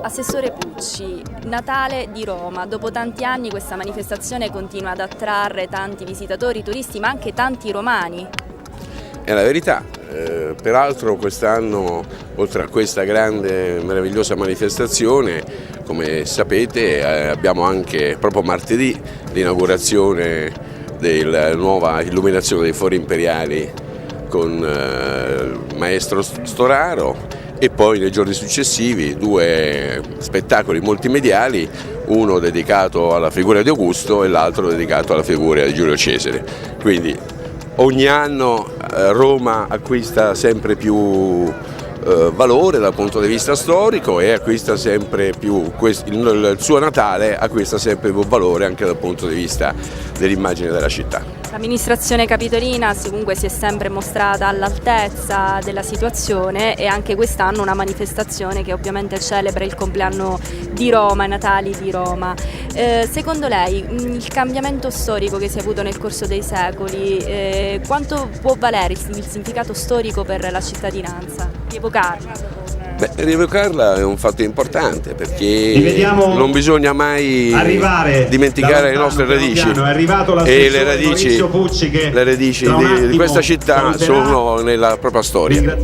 Assessore Pucci, Natale di Roma, dopo tanti anni questa manifestazione continua ad attrarre tanti visitatori, turisti, ma anche tanti romani. È la verità, peraltro quest'anno, oltre a questa grande, meravigliosa manifestazione, come sapete abbiamo anche proprio martedì l'inaugurazione della nuova illuminazione dei Fori Imperiali con il maestro Storaro, e poi nei giorni successivi 2 spettacoli multimediali, uno dedicato alla figura di Augusto e l'altro dedicato alla figura di Giulio Cesare. Quindi ogni anno Roma acquista sempre più valore dal punto di vista storico e acquista sempre più, il suo Natale acquista sempre più valore anche dal punto di vista dell'immagine della città. L'amministrazione capitolina comunque si è sempre mostrata all'altezza della situazione e anche quest'anno una manifestazione che ovviamente celebra il compleanno di Roma, i Natali di Roma. Secondo lei il cambiamento storico che si è avuto nel corso dei secoli, quanto può valere il significato storico per la cittadinanza? Rievocarla? Rievocarla è un fatto importante perché non bisogna mai dimenticare le nostre radici e le radici di questa città sono nella propria storia.